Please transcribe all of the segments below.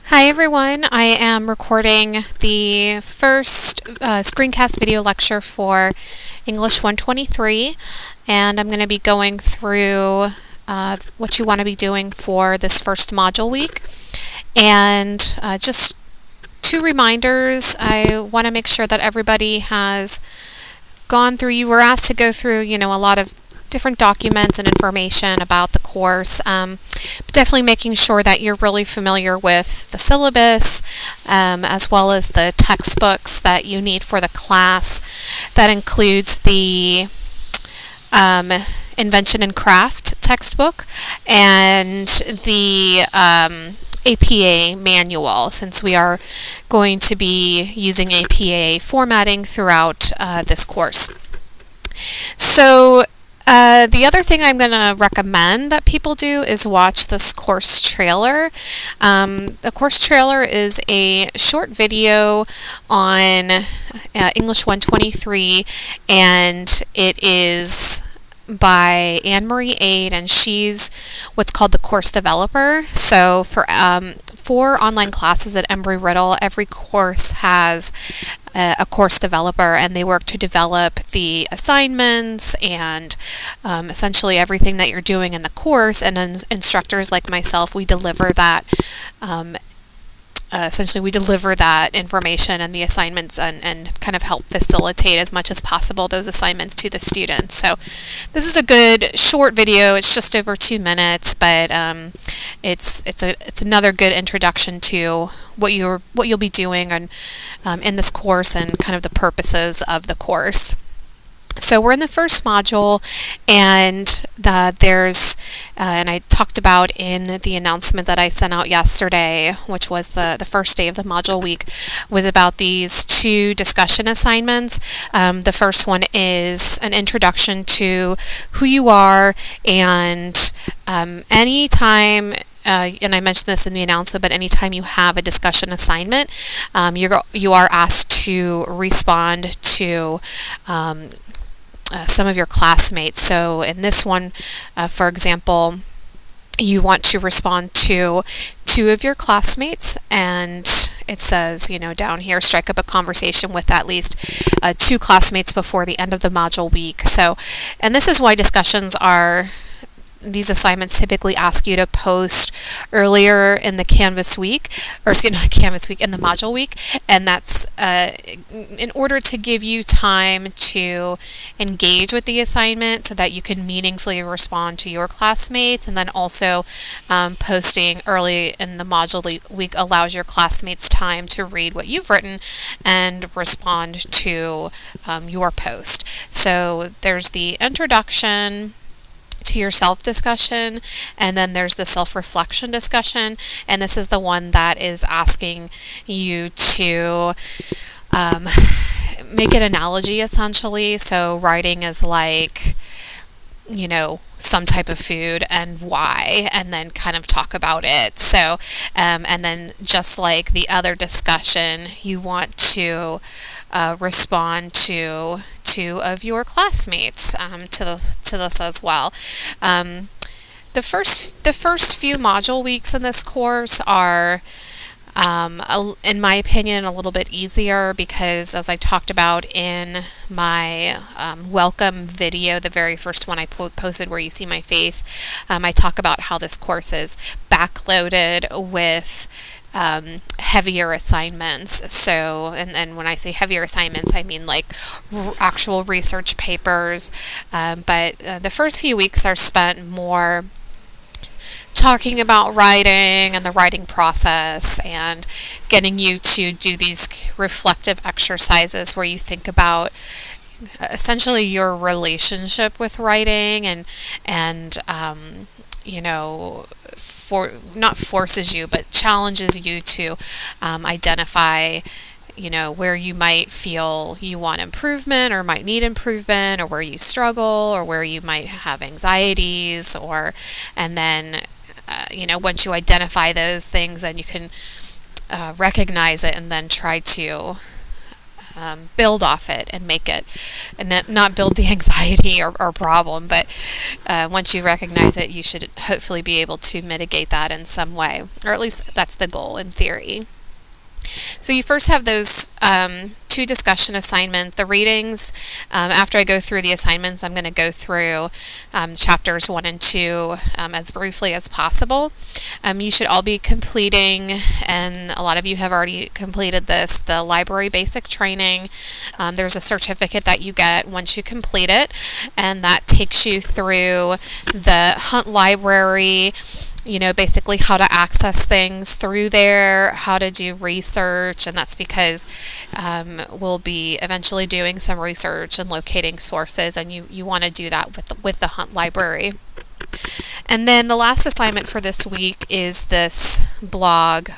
Hi everyone, I am recording the first screencast video lecture for English 123, and I'm going to be going through what you want to be doing for this first module week. And just two reminders, I want to make sure that everybody has gone through, you were asked to go through, a lot of different documents and information about the course, but definitely making sure that you're really familiar with the syllabus as well as the textbooks that you need for the class. That includes the Invention and Craft textbook and the APA manual, since we are going to be using APA formatting throughout this course. So the other thing I'm going to recommend that people do is watch this course trailer. The course trailer is a short video on English 123, and it is by Anne-Marie Aid, and she's what's called the course developer. So for online classes at Embry-Riddle, every course has a course developer, and they work to develop the assignments and essentially everything that you're doing in the course. And then instructors like myself, we deliver that information and the assignments and kind of help facilitate as much as possible those assignments to the students. So this is a good short video. It's just over 2 minutes, but it's another good introduction to what you'll be doing and in this course and kind of the purposes of the course. So we're in the first module, and and I talked about in the announcement that I sent out yesterday, which was the first day of the module week, was about these two discussion assignments. The first one is an introduction to who you are, and anytime and I mentioned this in the announcement, but anytime you have a discussion assignment, you are asked to respond to some of your classmates. So in this one, for example, you want to respond to 2 of your classmates, and it says, down here, strike up a conversation with at least 2 classmates before the end of the module week. So, and this is why these assignments typically ask you to post earlier in the Canvas week, or in the module week, and that's in order to give you time to engage with the assignment so that you can meaningfully respond to your classmates. And then also posting early in the module week allows your classmates time to read what you've written and respond to your post. So there's the introduction to your self-discussion, and then there's the self-reflection discussion, and this is the one that is asking you to make an analogy, essentially. So writing is like, some type of food and why, and then kind of talk about it. So and then just like the other discussion, you want to respond to 2 of your classmates to this as well. The first few module weeks in this course are in my opinion, a little bit easier because, as I talked about in my welcome video, the very first one I posted where you see my face, I talk about how this course is backloaded with heavier assignments. So, and when I say heavier assignments, I mean like actual research papers, but the first few weeks are spent more talking about writing and the writing process, and getting you to do these reflective exercises where you think about essentially your relationship with writing and not forces you, but challenges you to identify where you might feel you want improvement or might need improvement, or where you struggle, or where you might have anxieties, and then once you identify those things, then you can recognize it and then try to build off it and make it, and not build the anxiety or problem, but once you recognize it, you should hopefully be able to mitigate that in some way, or at least that's the goal in theory. So you first have those two discussion assignments, the readings. After I go through the assignments, I'm going to go through chapters 1 and 2 as briefly as possible. You should all be completing, and a lot of you have already completed this, the library basic training. There's a certificate that you get once you complete it, and that takes you through the Hunt library, basically how to access things through there, how to do research, and that's because we'll be eventually doing some research and locating sources, and you want to do that with the Hunt library. And then the last assignment for this week is this blog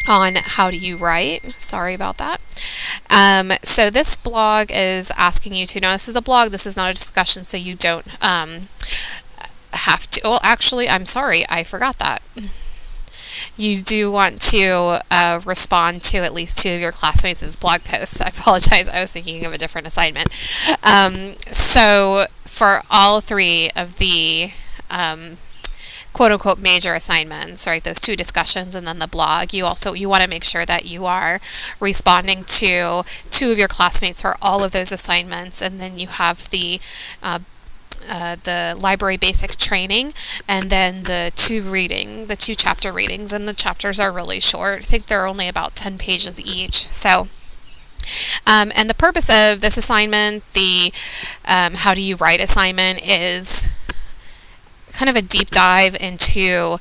on how do you write. Sorry about that. So this blog is asking you to, now this is a blog, this is not a discussion, so you don't have to, well actually I'm sorry, I forgot that. You do want to respond to at least 2 of your classmates' blog posts. I apologize, I was thinking of a different assignment. So for all 3 of the quote-unquote major assignments, right, those 2 discussions and then the blog, you want to make sure that you are responding to 2 of your classmates for all of those assignments, and then you have the library basic training, and then the 2 chapter readings, and the chapters are really short. I think they're only about 10 pages each. So and the purpose of this assignment, the how do you write assignment, is kind of a deep dive into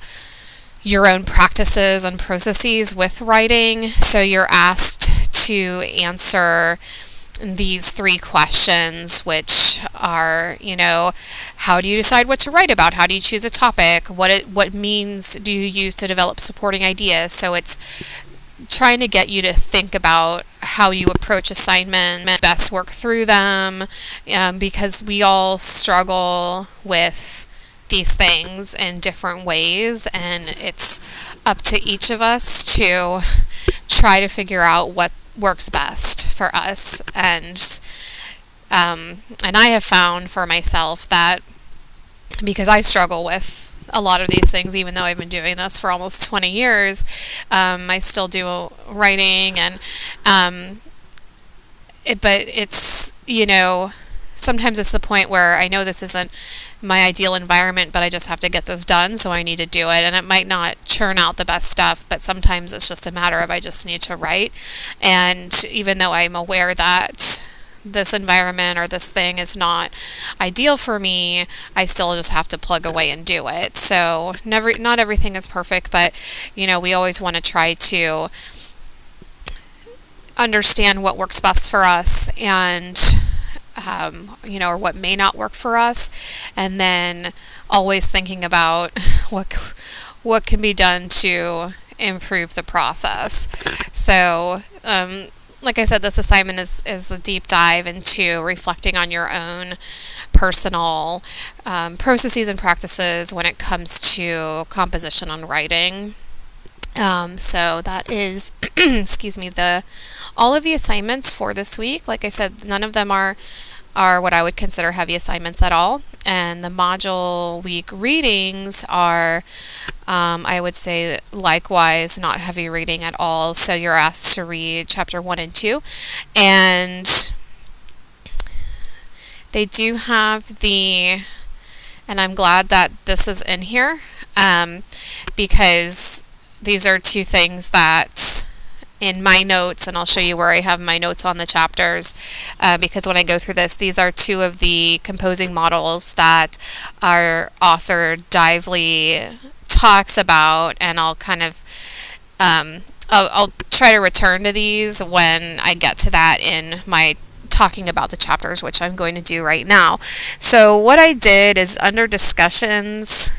your own practices and processes with writing. So you're asked to answer these 3 questions, which are, how do you decide what to write about? How do you choose a topic? What means do you use to develop supporting ideas? So it's trying to get you to think about how you approach assignment, best work through them, because we all struggle with these things in different ways, and it's up to each of us to try to figure out what works best for us. And I have found for myself that because I struggle with a lot of these things, even though I've been doing this for almost 20 years, I still do writing, and but it's, sometimes it's the point where I know this isn't my ideal environment, but I just have to get this done, so I need to do it. And it might not churn out the best stuff, but sometimes it's just a matter of I just need to write. And even though I'm aware that this environment or this thing is not ideal for me, I still just have to plug away and do it. So not everything is perfect, but we always want to try to understand what works best for us, and or what may not work for us, and then always thinking about what can be done to improve the process. So like I said, this assignment is a deep dive into reflecting on your own personal processes and practices when it comes to composition on writing. So that is, excuse me, all of the assignments for this week. Like I said, none of them are what I would consider heavy assignments at all. And the module week readings are, I would say, likewise, not heavy reading at all. So you're asked to read chapter 1 and 2. And they do have and I'm glad that this is in here, because these are 2 things that in my notes, and I'll show you where I have my notes on the chapters, because when I go through this, these are 2 of the composing models that our author Dively talks about, and I'll kind of I'll try to return to these when I get to that in my talking about the chapters, which I'm going to do right now. So what I did is under discussions,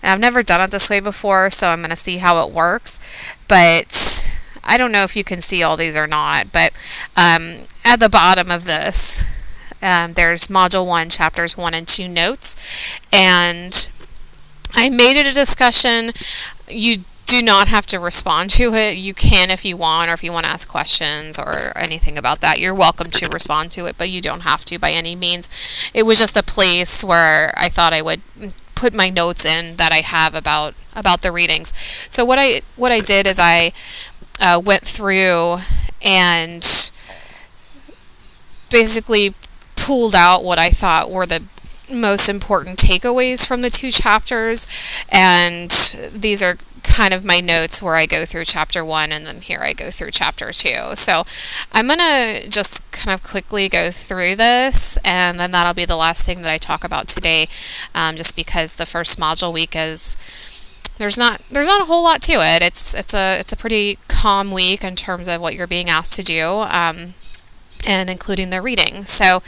and I've never done it this way before, so I'm going to see how it works, but I don't know if you can see all these or not, but at the bottom of this, there's Module 1, Chapters 1 and 2 notes, and I made it a discussion. You do not have to respond to it. You can if you want, or if you want to ask questions or anything about that, you're welcome to respond to it, but you don't have to by any means. It was just a place where I thought I would put my notes in that I have about the readings. So what I did is I went through and basically pulled out what I thought were the most important takeaways from the 2 chapters, and these are kind of my notes where I go through chapter 1 and then here I go through chapter 2. So I'm going to just kind of quickly go through this, and then that'll be the last thing that I talk about today, just because the first module week is there's not a whole lot to it. It's a pretty calm week in terms of what you're being asked to do, and including the reading. So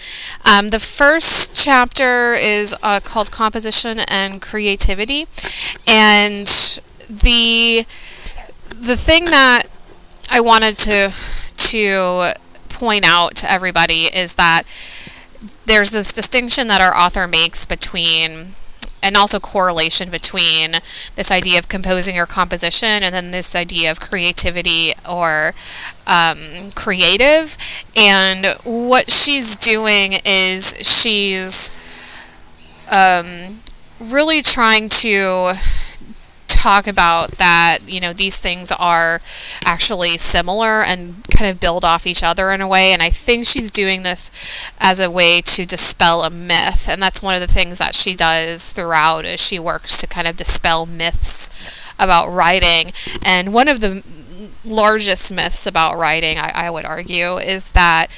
the first chapter is called Composition and Creativity, and the thing that I wanted to point out to everybody is that there's this distinction that our author makes between, and also correlation between, this idea of composing or composition and then this idea of creativity or creative. And what she's doing is she's really trying to talk about that, these things are actually similar and kind of build off each other in a way. And I think she's doing this as a way to dispel a myth. And that's one of the things that she does throughout, is she works to kind of dispel myths about writing. And one of the largest myths about writing, I would argue, is that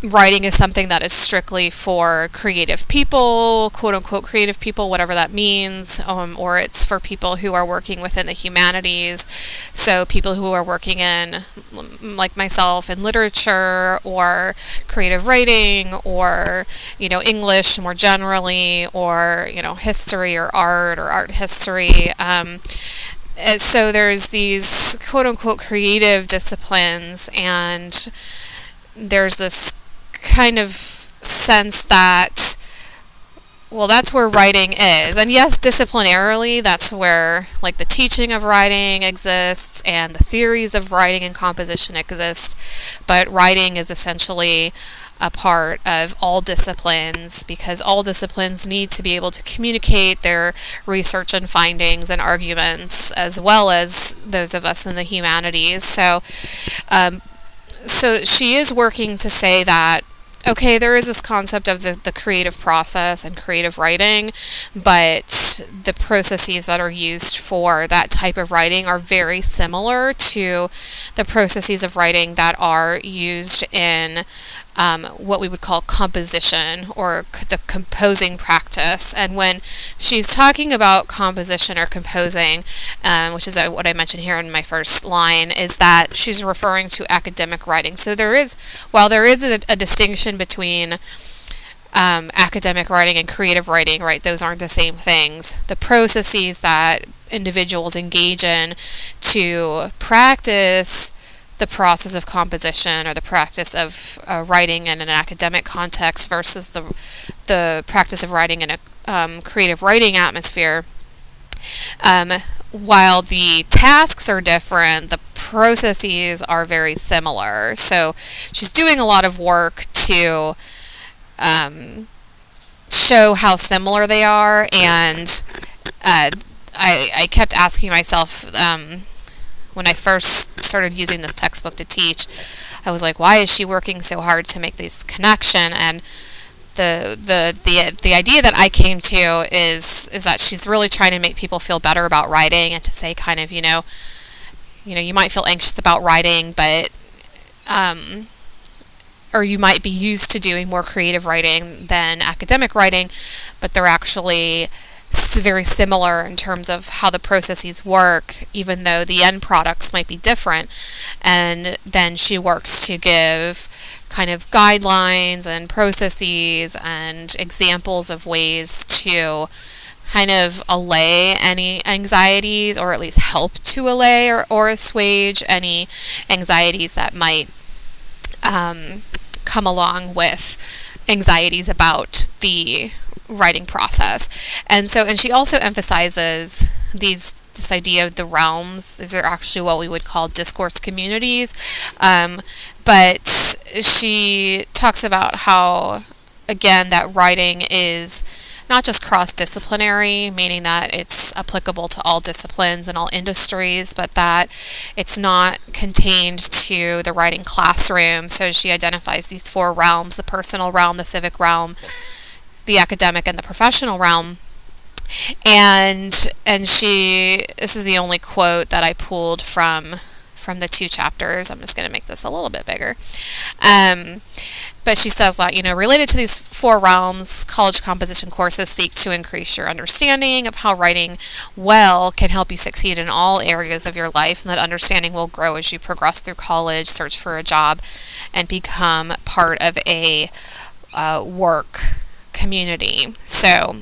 writing is something that is strictly for creative people, quote-unquote creative people, whatever that means, or it's for people who are working within the humanities, so people who are working in, like myself, in literature, or creative writing, or, English more generally, or, history or art history. So there's these quote-unquote creative disciplines, and there's this kind of sense that, well, that's where writing is. And yes, disciplinarily, that's where, like, the teaching of writing exists and the theories of writing and composition exist. But writing is essentially a part of all disciplines, because all disciplines need to be able to communicate their research and findings and arguments, as well as those of us in the humanities. So she is working to say that, okay, there is this concept of the creative process and creative writing, but the processes that are used for that type of writing are very similar to the processes of writing that are used in what we would call composition, or the composing practice. And when she's talking about composition or composing, which is what I mentioned here in my first line, is that she's referring to academic writing. So while there is a distinction between academic writing and creative writing, right? Those aren't the same things. The processes that individuals engage in to practice the process of composition, or the practice of writing in an academic context, versus the practice of writing in a creative writing atmosphere. While the tasks are different, the processes are very similar. So she's doing a lot of work to show how similar they are. And I kept asking myself, when I first started using this textbook to teach, I was like, why is she working so hard to make this connection? And the idea that I came to is that she's really trying to make people feel better about writing, and to say kind of, you might feel anxious about writing, but or you might be used to doing more creative writing than academic writing, but they're actually very similar in terms of how the processes work, even though the end products might be different. And then she works to give kind of guidelines and processes and examples of ways to kind of allay any anxieties, or at least help to allay or assuage any anxieties that might come along with anxieties about the writing process. And she also emphasizes these this idea of the realms. These are actually what we would call discourse communities. But she talks about how, again, that writing is not just cross-disciplinary, meaning that it's applicable to all disciplines and all industries, but that it's not contained to the writing classroom. So she identifies these 4 realms: the personal realm, the civic realm, the academic, and the professional realm. And this is the only quote that I pulled from the 2 chapters. I'm just going to make this a little bit bigger. But she says that, related to these 4 realms, college composition courses seek to increase your understanding of how writing well can help you succeed in all areas of your life, and that understanding will grow as you progress through college, search for a job, and become part of a work community. So,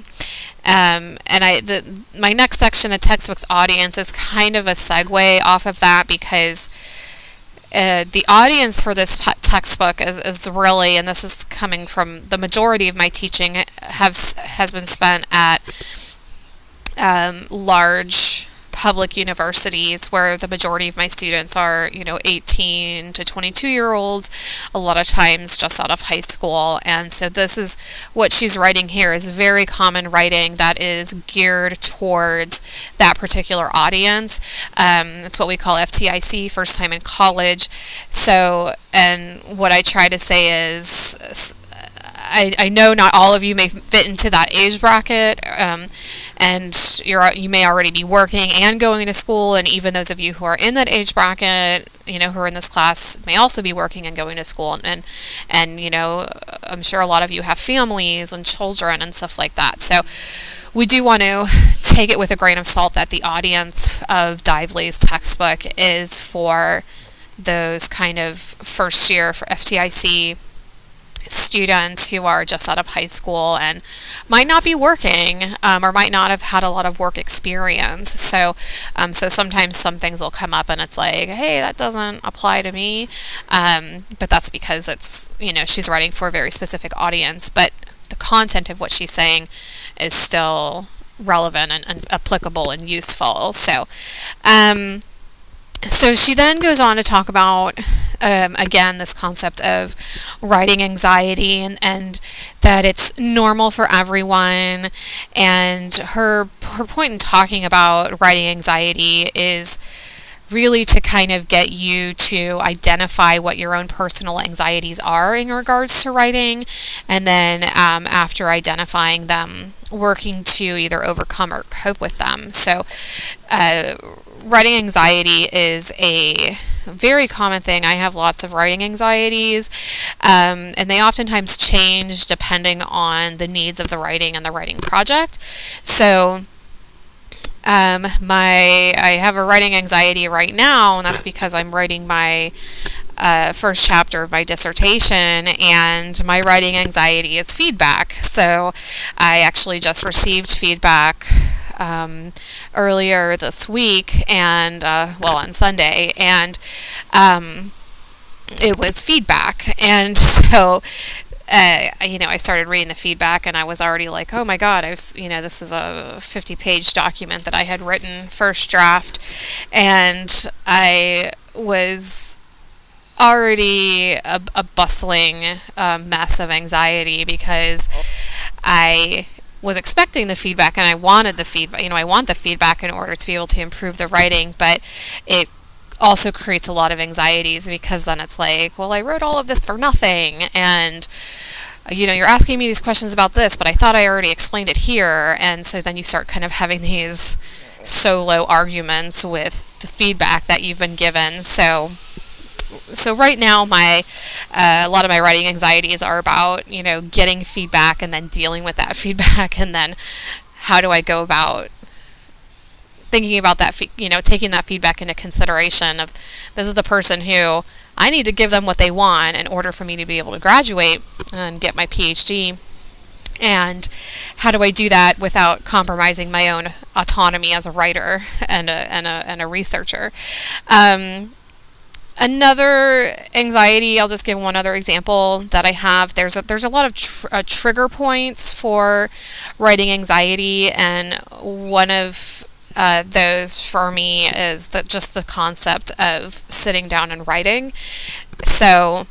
my next section, the textbook's audience, is kind of a segue off of that, because the audience for this textbook is really, and this is coming from the majority of my teaching, has been spent at large public universities, where the majority of my students are 18 to 22-year-olds, a lot of times just out of high school. And so this is what she's writing here, is very common writing that is geared towards that particular audience. It's what we call FTIC, first time in college. So, and what I try to say is, I know not all of you may fit into that age bracket, and you may already be working and going to school, and even those of you who are in that age bracket, who are in this class, may also be working and going to school, and I'm sure a lot of you have families and children and stuff like that. So we do want to take it with a grain of salt that the audience of Dively's textbook is for those kind of first year for FTIC students who are just out of high school and might not be working, or might not have had a lot of work experience. So sometimes some things will come up and it's like, hey, that doesn't apply to me. But that's because it's, she's writing for a very specific audience, but the content of what she's saying is still relevant and applicable and useful. So she then goes on to talk about, again, this concept of writing anxiety, and that it's normal for everyone. And her point in talking about writing anxiety is really to kind of get you to identify what your own personal anxieties are in regards to writing, and then after identifying them, working to either overcome or cope with them. So writing anxiety is a very common thing. I have lots of writing anxieties, and they oftentimes change depending on the needs of the writing and the writing project. So I have a writing anxiety right now, and that's because I'm writing my first chapter of my dissertation, and my writing anxiety is feedback. So I actually just received feedback earlier this week, and on Sunday, and it was feedback. And so I started reading the feedback, and I was already like, oh my God, this is a 50-page document that I had written, first draft, and I was already a bustling mess of anxiety, because I was expecting the feedback, and I wanted the feedback. I want the feedback in order to be able to improve the writing, but it also creates a lot of anxieties, because then it's like, well, I wrote all of this for nothing, and you're asking me these questions about this, but I thought I already explained it here. And so then you start kind of having these solo arguments with the feedback that you've been given. So right now, a lot of my writing anxieties are about, getting feedback and then dealing with that feedback, and then how do I go about thinking about that, taking that feedback into consideration of, this is a person who I need to give them what they want in order for me to be able to graduate and get my PhD. And how do I do that without compromising my own autonomy as a writer and a researcher? Another anxiety, I'll just give one other example that I have. There's a lot of trigger points for writing anxiety, and one of those for me is that just the concept of sitting down and writing. So,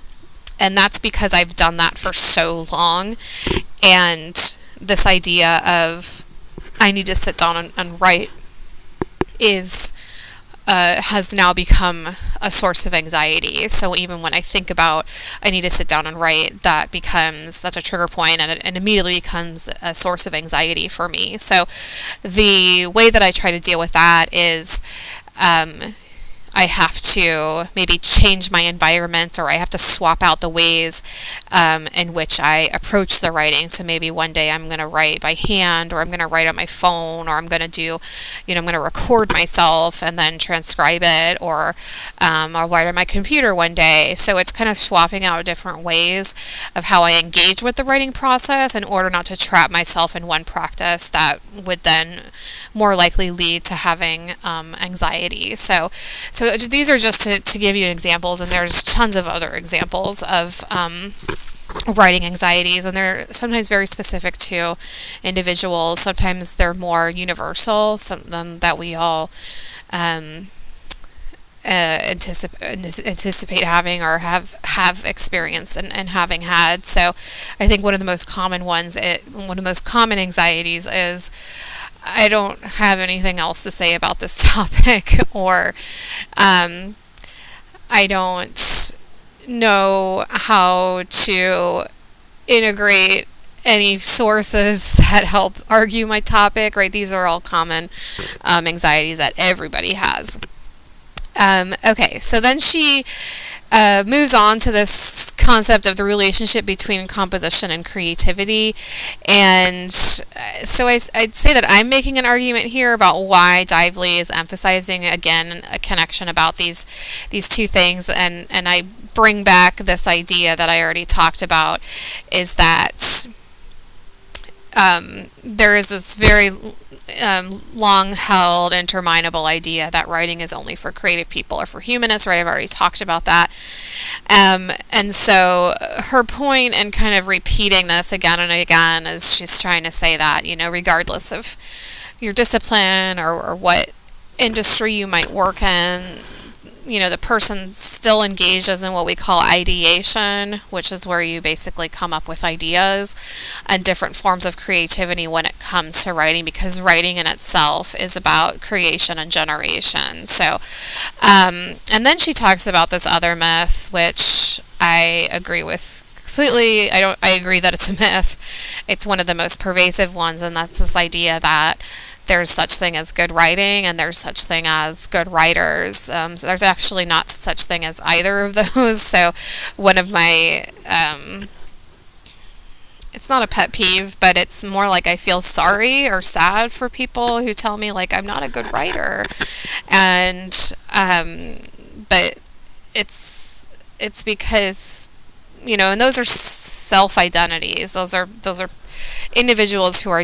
and that's because I've done that for so long. And this idea of I need to sit down and write is has now become a source of anxiety. So even when I think about I need to sit down and write, that's a trigger point, and it immediately becomes a source of anxiety for me. So the way that I try to deal with that is I have to maybe change my environment, or I have to swap out the ways in which I approach the writing. So maybe one day I'm going to write by hand, or I'm going to write on my phone, or I'm going to do, I'm going to record myself and then transcribe it, or I'll write on my computer one day. So it's kind of swapping out different ways of how I engage with the writing process in order not to trap myself in one practice that would then more likely lead to having anxiety. So these are just to give you examples, and there's tons of other examples of writing anxieties, and they're sometimes very specific to individuals. Sometimes they're more universal, some of them that we all anticipate having or have experienced and having had. So I think one of the most common anxieties is I don't have anything else to say about this topic, or I don't know how to integrate any sources that help argue my topic, right? These are all common anxieties that everybody has. Okay, so then she moves on to this concept of the relationship between composition and creativity. And so I'd say that I'm making an argument here about why Dively is emphasizing, again, a connection about these two things. And I bring back this idea that I already talked about, is that there is this very long-held, interminable idea that writing is only for creative people or for humanists, right? I've already talked about that. And so her point in kind of repeating this again and again is she's trying to say that, regardless of your discipline or what industry you might work in, the person still engages in what we call ideation, which is where you basically come up with ideas and different forms of creativity when it comes to writing, because writing in itself is about creation and generation. So, and then she talks about this other myth, which I agree with completely. I agree that it's a myth. It's one of the most pervasive ones, and that's this idea that there's such thing as good writing and there's such thing as good writers. So there's actually not such thing as either of those. So one of my, it's not a pet peeve, but it's more like I feel sorry or sad for people who tell me like I'm not a good writer. And, but it's because, and those are self-identities. Those are individuals who are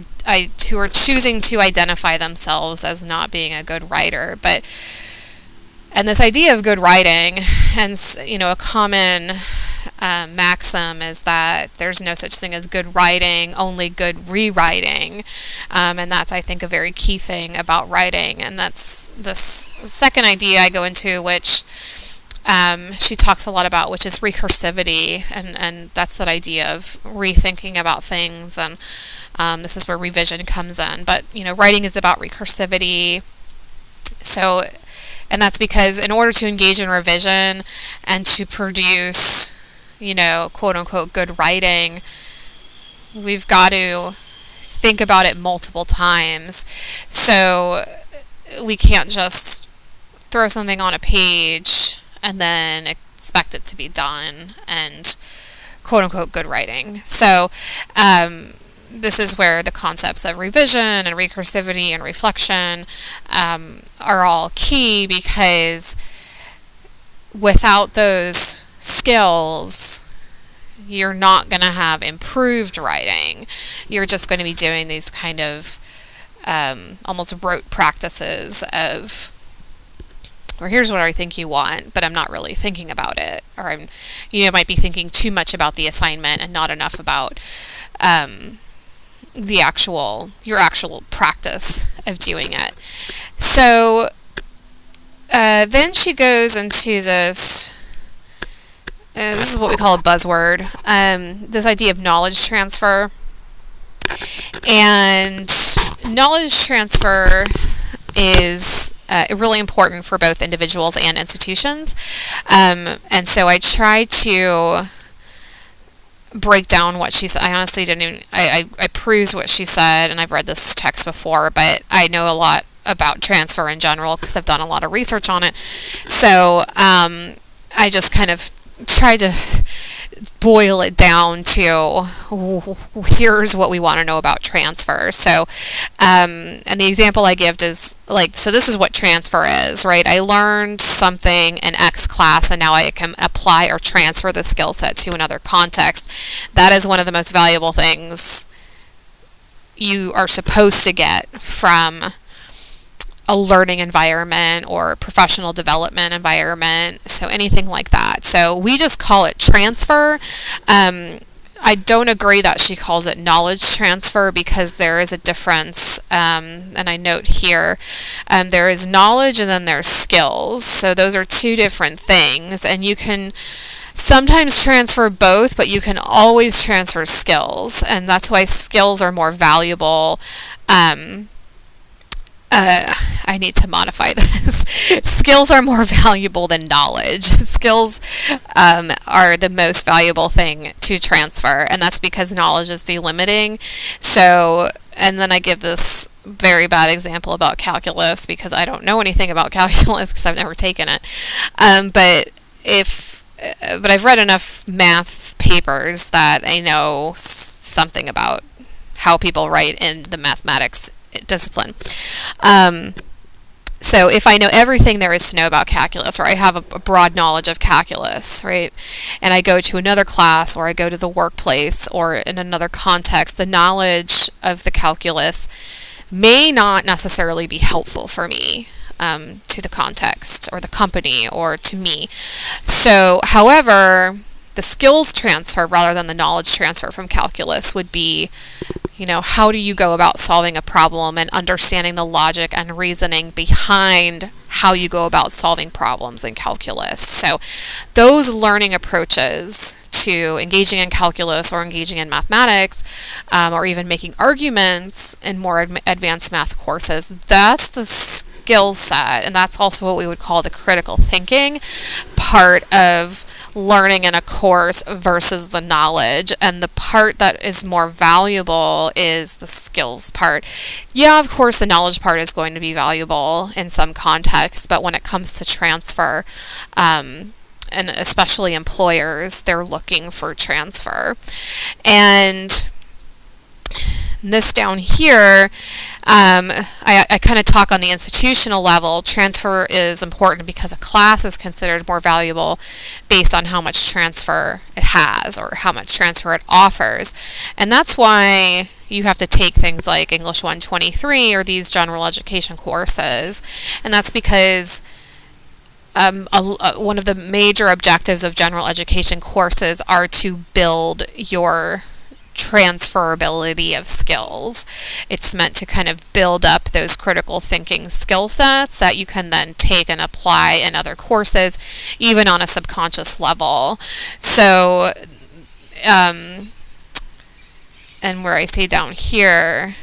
choosing to identify themselves as not being a good writer. And this idea of good writing, and a common maxim is that there's no such thing as good writing, only good rewriting. And that's, I think, a very key thing about writing. And that's this second idea I go into, which she talks a lot about, which is recursivity, and that's that idea of rethinking about things, and this is where revision comes in. But writing is about recursivity. So, and that's because in order to engage in revision and to produce, quote unquote good writing, we've got to think about it multiple times. So we can't just throw something on a page and then expect it to be done and quote unquote good writing. So this is where the concepts of revision and recursivity and reflection are all key, because without those skills, you're not going to have improved writing. You're just going to be doing these kind of almost rote practices of, or here's what I think you want, but I'm not really thinking about it. Or might be thinking too much about the assignment and not enough about, your actual practice of doing it. So then she goes into this is what we call a buzzword, this idea of knowledge transfer. And knowledge transfer is really important for both individuals and institutions. And so I try to break down what she said. I honestly didn't even, I perused what she said, and I've read this text before, but I know a lot about transfer in general because I've done a lot of research on it. So I just kind of tried to boil it down to here's what we want to know about transfer. So and the example I give is so this is what transfer is, right? I learned something in X class, and now I can apply or transfer the skill set to another context. That is one of the most valuable things you are supposed to get from a learning environment or professional development environment, so anything like that. So we just call it transfer. I don't agree that she calls it knowledge transfer because there is a difference, and I note here there is knowledge and then there's skills. So those are two different things, and you can sometimes transfer both, but you can always transfer skills, and that's why skills are more valuable. I need to modify this. Skills are more valuable than knowledge. Skills are the most valuable thing to transfer, and that's because knowledge is delimiting. So, and then I give this very bad example about calculus because I don't know anything about calculus because I've never taken it. But I've read enough math papers that I know something about how people write in the mathematics discipline. So if I know everything there is to know about calculus, or I have a broad knowledge of calculus, right, and I go to another class, or I go to the workplace, or in another context, the knowledge of the calculus may not necessarily be helpful for me to the context, or the company, or to me. So, however, the skills transfer rather than the knowledge transfer from calculus would be, how do you go about solving a problem and understanding the logic and reasoning behind how you go about solving problems in calculus. So those learning approaches to engaging in calculus or engaging in mathematics, or even making arguments in more advanced math courses, that's the skill set, and that's also what we would call the critical thinking part of learning in a course versus the knowledge. And the part that is more valuable is the skills part. Yeah, of course the knowledge part is going to be valuable in some contexts, but when it comes to transfer, and especially employers, they're looking for transfer. And this down here, I kind of talk on the institutional level. Transfer is important because a class is considered more valuable based on how much transfer it has or how much transfer it offers. And that's why you have to take things like English 123 or these general education courses. And that's because one of the major objectives of general education courses are to build your transferability of skills. It's meant to kind of build up those critical thinking skill sets that you can then take and apply in other courses, even on a subconscious level. So, and where I say down here,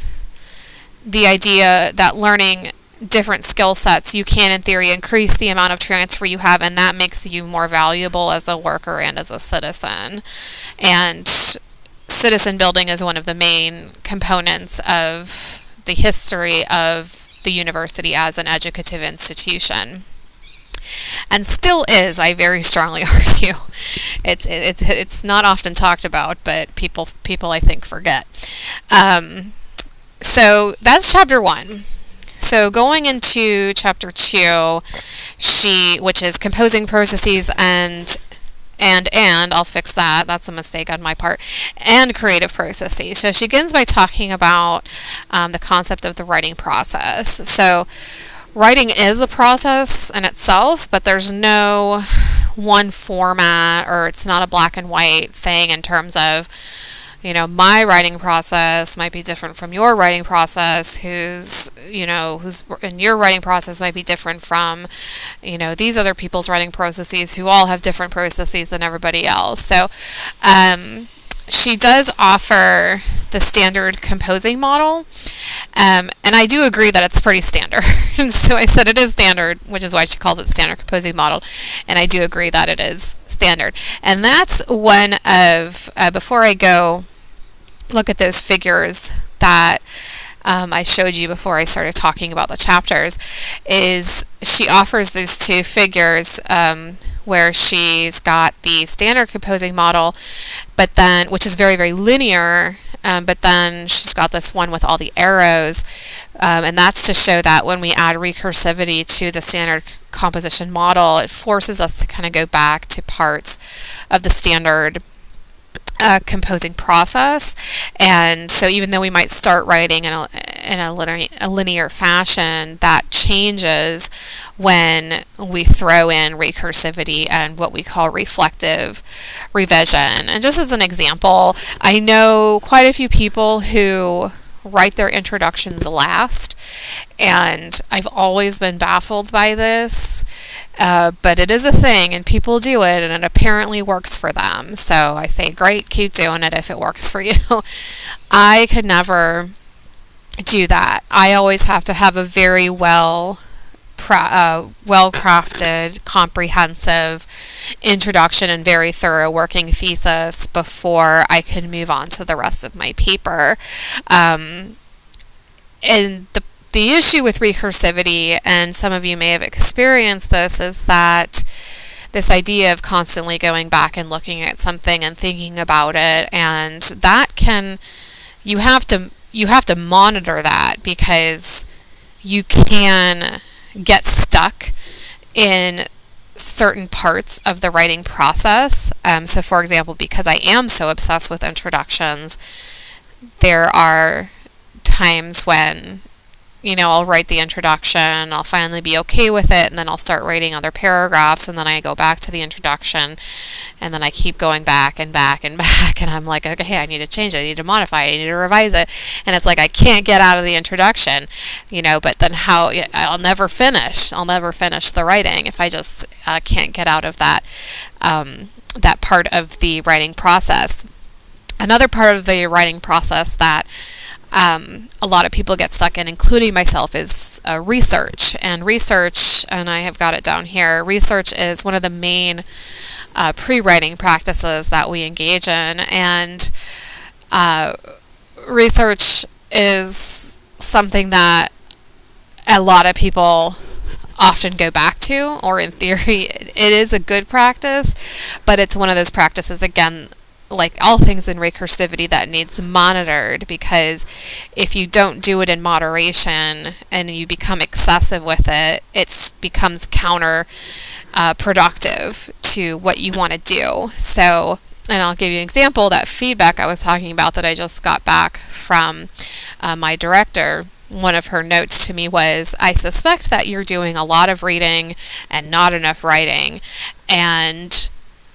the idea that learning different skill sets, you can in theory increase the amount of transfer you have, and that makes you more valuable as a worker and as a citizen. And citizen building is one of the main components of the history of the university as an educative institution, and still is. I very strongly argue. It's not often talked about, but people I think forget. So that's chapter 1. So going into chapter 2, which is composing processes and I'll fix that. That's a mistake on my part. And creative processes. So she begins by talking about the concept of the writing process. So writing is a process in itself, but there's no one format, or it's not a black and white thing in terms of my writing process might be different from your writing process, and your writing process might be different from, these other people's writing processes who all have different processes than everybody else. So, she does offer the standard composing model, and I do agree that it's pretty standard. So I said it is standard, which is why she calls it standard composing model, and I do agree that it is standard. And that's one of, before I go look at those figures that I showed you before I started talking about the chapters, is she offers these two figures where she's got the standard composing model, but then, which is very, very linear, but then she's got this one with all the arrows, and that's to show that when we add recursivity to the standard composition model, it forces us to kind of go back to parts of the standard composing process. And so even though we might start writing in a linear fashion, that changes when we throw in recursivity and what we call reflective revision. And just as an example, I know quite a few people who write their introductions last, and I've always been baffled by this, but it is a thing and people do it, and it apparently works for them. So I say, great, keep doing it if it works for you. I could never do that. I always have to have a very well-crafted, comprehensive introduction and very thorough working thesis before I can move on to the rest of my paper. And the issue with recursivity, and some of you may have experienced this, is that this idea of constantly going back and looking at something and thinking about it, and that you have to monitor that, because you can get stuck in certain parts of the writing process. So for example, because I am so obsessed with introductions, there are times when I'll write the introduction, I'll finally be okay with it, and then I'll start writing other paragraphs, and then I go back to the introduction, and then I keep going back and back and back, and I'm like, okay, I need to change it, I need to modify it, I need to revise it, and it's like I can't get out of the introduction, but then I'll never finish the writing if I just can't get out of that part of the writing process. Another part of the writing process that a lot of people get stuck in, including myself, is research. And I have got it down here, research is one of the main pre-writing practices that we engage in. And research is something that a lot of people often go back to, or in theory, it is a good practice, but it's one of those practices, again, like all things in recursivity, that needs monitored, because if you don't do it in moderation and you become excessive with it, it becomes counterproductive to what you want to do. So, and I'll give you an example, that feedback I was talking about that I just got back from my director. One of her notes to me was, I suspect that you're doing a lot of reading and not enough writing. And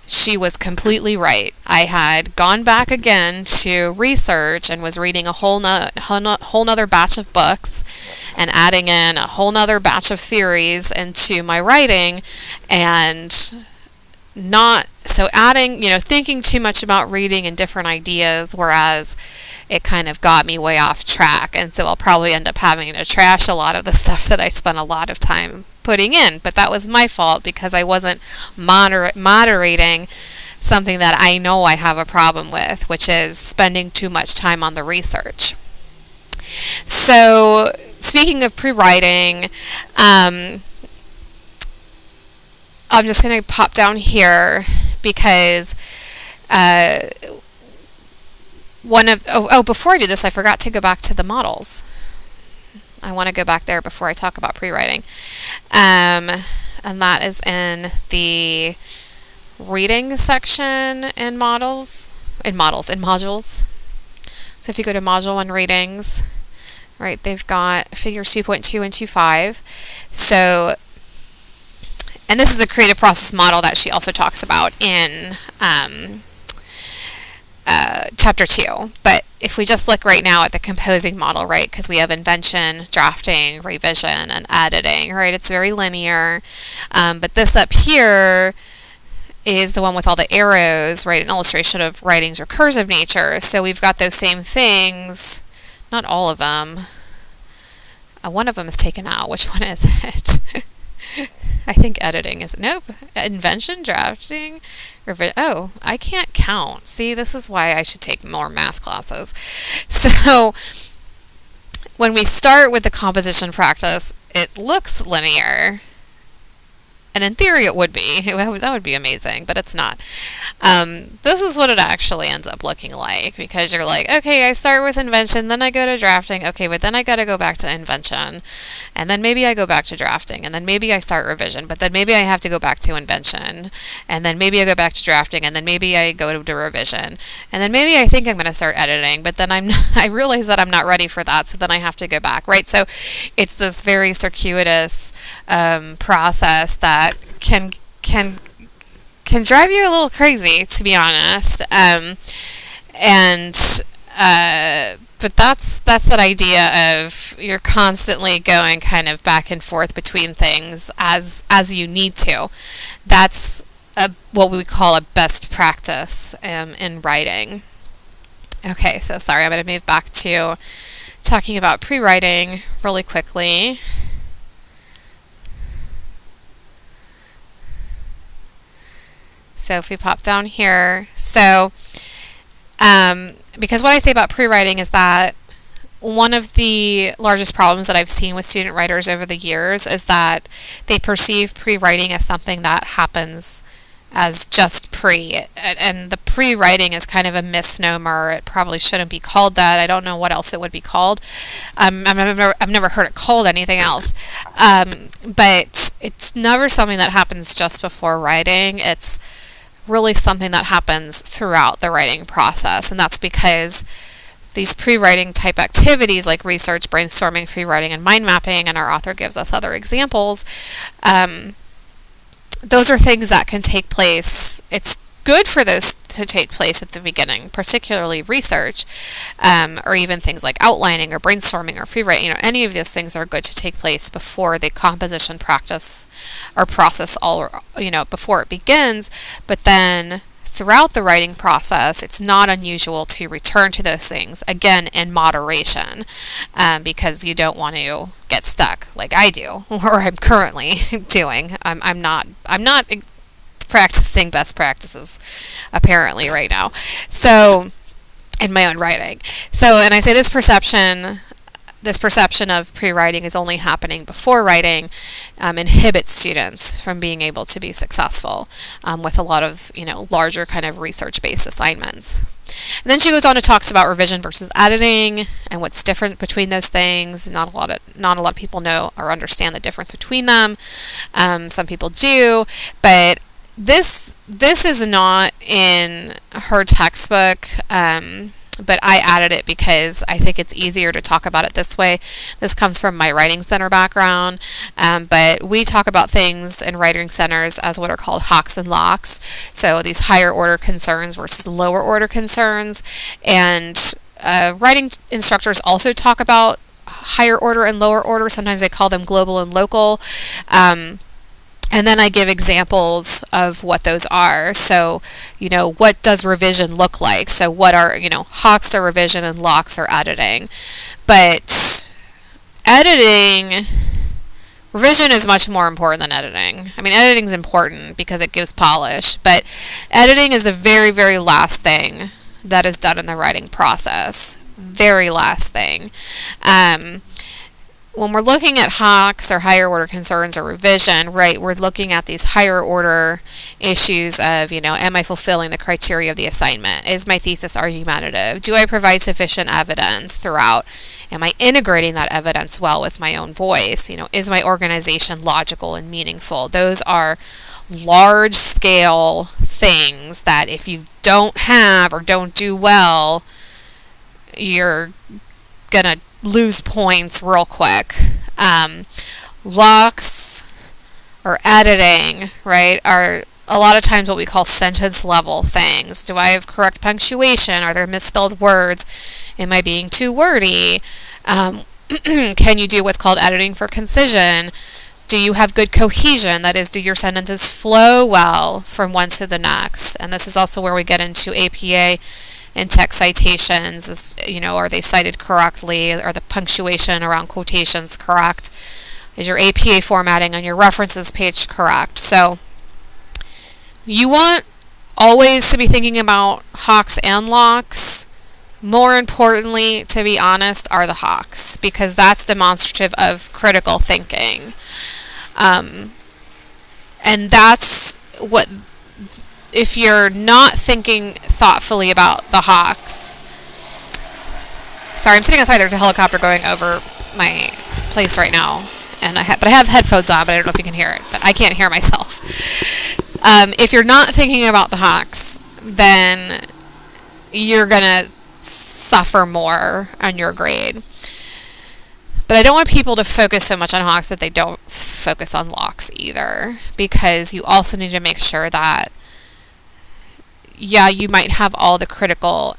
she was completely right. I had gone back again to research and was reading a whole nother batch of books and adding in a whole nother batch of theories into my writing, and thinking too much about reading and different ideas, whereas it kind of got me way off track. And so I'll probably end up having to trash a lot of the stuff that I spent a lot of time putting in, but that was my fault because I wasn't moderating something that I know I have a problem with, which is spending too much time on the research. So speaking of pre-writing, I'm just going to pop down here because before I do this, I forgot to go back to the models. I want to go back there before I talk about pre-writing. And that is in the reading section in modules. So if you go to Module 1 Readings, right, they've got figures 2.2 and 2.5. So, and this is the creative process model that she also talks about in chapter 2. But if we just look right now at the composing model, right, because we have invention, drafting, revision, and editing, right, it's very linear. But this up here is the one with all the arrows, right, an illustration of writing's recursive nature. So we've got those same things, not all of them. One of them is taken out. Which one is it? I think editing is, nope, invention, drafting, oh, I can't count. See, this is why I should take more math classes. So when we start with the composition practice, it looks linear. And in theory, it would be. That would be amazing, but it's not. This is what it actually ends up looking like, because you're like, okay, I start with invention, then I go to drafting, okay, but then I got to go back to invention, and then maybe I go back to drafting, and then maybe I start revision, but then maybe I have to go back to invention, and then maybe I go back to drafting, and then maybe I go to revision, and then maybe I think I'm going to start editing, but then I realize that I'm not ready for that, so then I have to go back, right? So it's this very circuitous process that can drive you a little crazy, to be honest. But that's that idea of you're constantly going kind of back and forth between things as you need to. That's what we call a best practice in writing. Okay, so sorry, I'm going to move back to talking about pre-writing really quickly. So if we pop down here, so because what I say about pre-writing is that one of the largest problems that I've seen with student writers over the years is that they perceive pre-writing as something that happens as just pre, and the pre-writing is kind of a misnomer. It probably shouldn't be called that. I don't know what else it would be called. I've never heard it called anything else. But it's never something that happens just before writing. It's really something that happens throughout the writing process, and that's because these pre-writing type activities like research, brainstorming, free writing, and mind mapping, and our author gives us other examples, those are things that can take place. It's good for those to take place at the beginning, particularly research, or even things like outlining or brainstorming or free writing. Any of those things are good to take place before the composition practice or process before it begins. But then throughout the writing process, it's not unusual to return to those things, again, in moderation, because you don't want to get stuck like I do, or I'm currently doing. I'm not practicing best practices apparently right now, so in my own writing. So, and I say this perception of pre-writing is only happening before writing inhibits students from being able to be successful with a lot of larger kind of research-based assignments. And then she goes on to talks about revision versus editing and what's different between those things. Not a lot of people know or understand the difference between them. Some people do, but this is not in her textbook, but I added it because I think it's easier to talk about it this way. This comes from my writing center background, but we talk about things in writing centers as what are called hocks and locks. So these higher order concerns versus lower order concerns, and writing instructors also talk about higher order and lower order. Sometimes they call them global and local. And then I give examples of what those are. So, what does revision look like? So what are, hocks are revision and locks are editing. But revision is much more important than editing. I mean, editing is important because it gives polish, but editing is the very, very last thing that is done in the writing process. Very last thing. When we're looking at hocks or higher order concerns or revision, right, we're looking at these higher order issues of, am I fulfilling the criteria of the assignment? Is my thesis argumentative? Do I provide sufficient evidence throughout? Am I integrating that evidence well with my own voice? Is my organization logical and meaningful? Those are large scale things that if you don't have or don't do well, you're going to lose points real quick. Locks or editing, right, are a lot of times what we call sentence level things. Do I have correct punctuation? Are there misspelled words? Am I being too wordy? Can you do what's called editing for concision? Do you have good cohesion? That is, do your sentences flow well from one to the next? And this is also where we get into APA and text citations. Are they cited correctly? Are the punctuation around quotations correct? Is your APA formatting on your references page correct? So you want always to be thinking about hawks and locks. More importantly, to be honest, are the hawks, because that's demonstrative of critical thinking. And that's what, if you're not thinking thoughtfully about the hawks. Sorry, I'm sitting outside. There's a helicopter going over my place right now, and I have headphones on, but I don't know if you can hear it. But I can't hear myself. If you're not thinking about the hawks, then you're gonna suffer more on your grade. But I don't want people to focus so much on hawks that they don't focus on locks either, because you also need to make sure that, yeah, you might have all the critical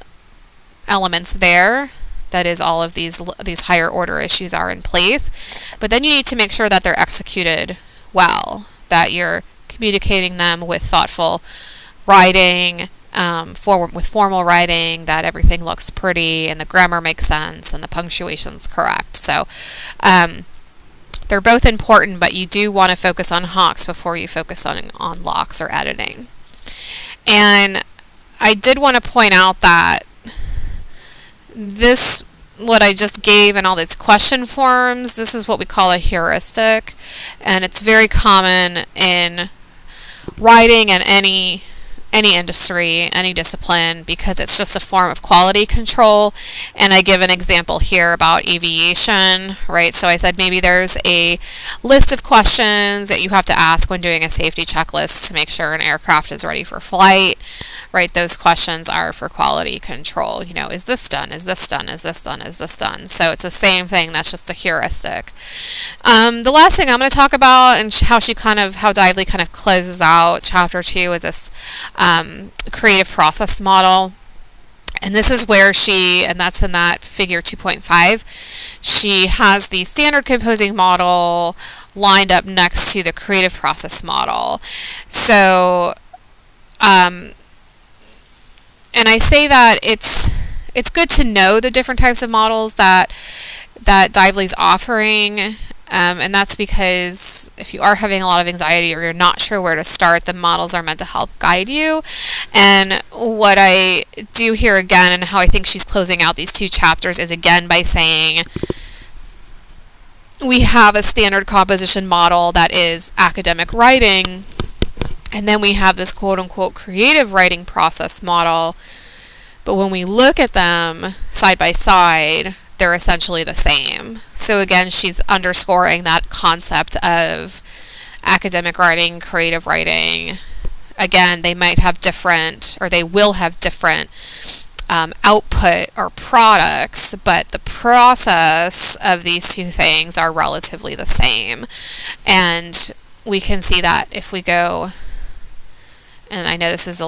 elements there. That is, all of these higher order issues are in place, but then you need to make sure that they're executed well, that you're communicating them with thoughtful writing, with formal writing, that everything looks pretty and the grammar makes sense and the punctuation's correct. So they're both important, but you do want to focus on hawks before you focus on locks or editing. And I did want to point out that what I just gave and all these question forms, this is what we call a heuristic, and it's very common in writing and any industry, any discipline, because it's just a form of quality control. And I give an example here about aviation, right? So I said maybe there's a list of questions that you have to ask when doing a safety checklist to make sure an aircraft is ready for flight, right? Those questions are for quality control. Is this done? Is this done? Is this done? Is this done? So it's the same thing. That's just a heuristic. The last thing I'm going to talk about, and how Dively kind of closes out chapter 2, is this creative process model. And this is where and that's in that figure 2.5, she has the standard composing model lined up next to the creative process model. So, and I say that it's good to know the different types of models that Dively's offering. And that's because if you are having a lot of anxiety or you're not sure where to start, the models are meant to help guide you. And what I do here again, and how I think she's closing out these 2 chapters, is again by saying we have a standard composition model that is academic writing, and then we have this quote-unquote creative writing process model. But when we look at them side by side, they're essentially the same. So again, she's underscoring that concept of academic writing, creative writing. Again, they might have different, or they will have different output or products, but the process of these 2 things are relatively the same. And we can see that if we go, and I know this is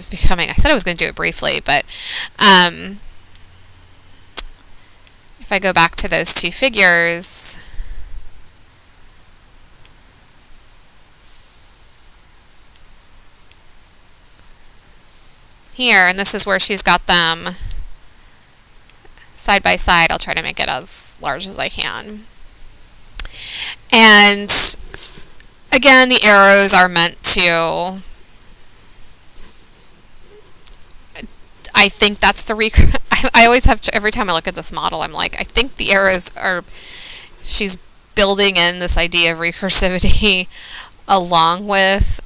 becoming, I said I was going to do it briefly, but if I go back to those 2 figures, here, and this is where she's got them side by side. I'll try to make it as large as I can. And again, the arrows are meant to, I think that's the I always have to, every time I look at this model, I'm like, I think the arrows are, she's building in this idea of recursivity along with,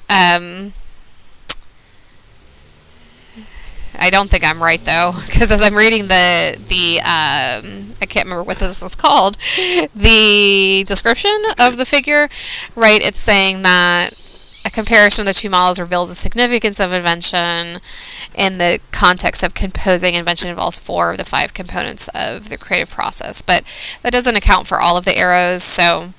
I don't think I'm right though, because as I'm reading I can't remember what this is called, the description of the figure, right, it's saying that a comparison of the 2 models reveals the significance of invention in the context of composing. Invention involves 4 of the 5 components of the creative process, but that doesn't account for all of the arrows. So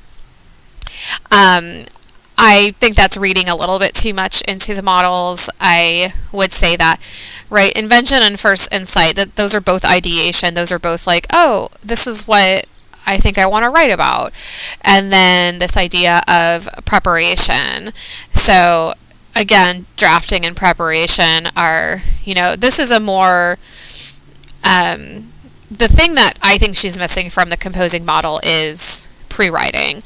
I think that's reading a little bit too much into the models. I would say that, right, invention and first insight, that those are both ideation. Those are both like, oh, this is what I think I want to write about. And then this idea of preparation. So again, drafting and preparation are, this is a more, the thing that I think she's missing from the composing model is pre-writing,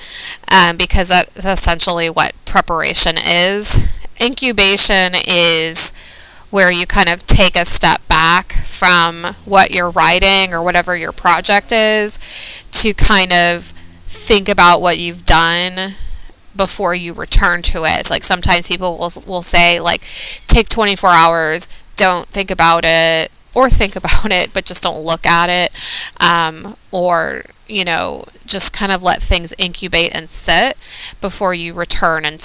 because that's essentially what preparation is. Incubation is where you kind of take a step back from what you're writing or whatever your project is to kind of think about what you've done before you return to it. It's like sometimes people will say, like, take 24 hours, don't think about it, or think about it, but just don't look at it, or, just kind of let things incubate and sit before you return and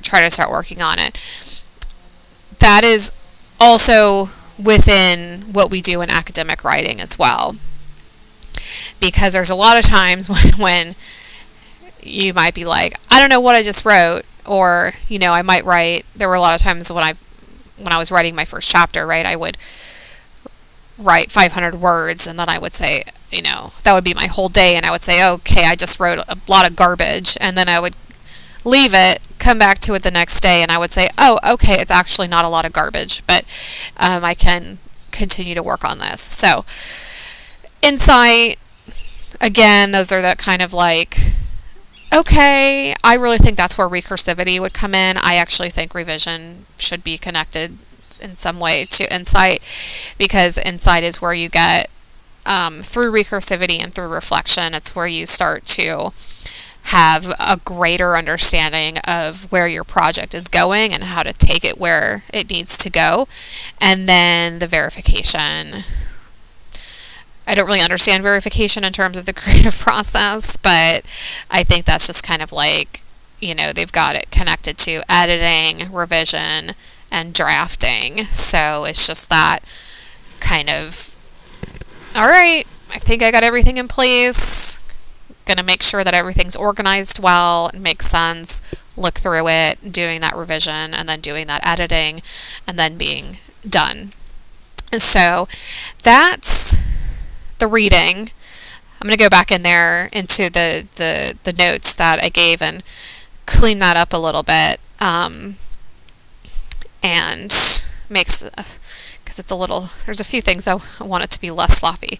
try to start working on it. That is also within what we do in academic writing as well, because there's a lot of times when you might be like, I don't know what I just wrote, or I might write. There were a lot of times when I was writing my first chapter, right, I would write 500 words, and then I would say, that would be my whole day, and I would say, okay, I just wrote a lot of garbage, and then I would leave it, come back to it the next day, and I would say, oh, okay, it's actually not a lot of garbage, but I can continue to work on this. So insight, again, those are that kind of like, okay, I really think that's where recursivity would come in. I actually think revision should be connected in some way to insight, because insight is where you get, through recursivity and through reflection, it's where you start to have a greater understanding of where your project is going and how to take it where it needs to go. And then the verification. I don't really understand verification in terms of the creative process, but I think that's just kind of like, they've got it connected to editing, revision, and drafting. So it's just that kind of, all right, I think I got everything in place. Going to make sure that everything's organized well and makes sense, look through it, doing that revision, and then doing that editing, and then being done. So that's the reading. I'm going to go back in there into the notes that I gave and clean that up a little bit, and makes, because it's a little, there's a few things I want it to be less sloppy.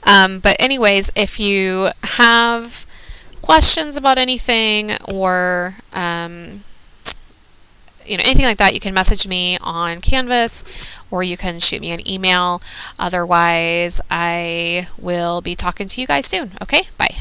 But anyways, if you have questions about anything, or anything like that, you can message me on Canvas, or you can shoot me an email. Otherwise, I will be talking to you guys soon. Okay, bye.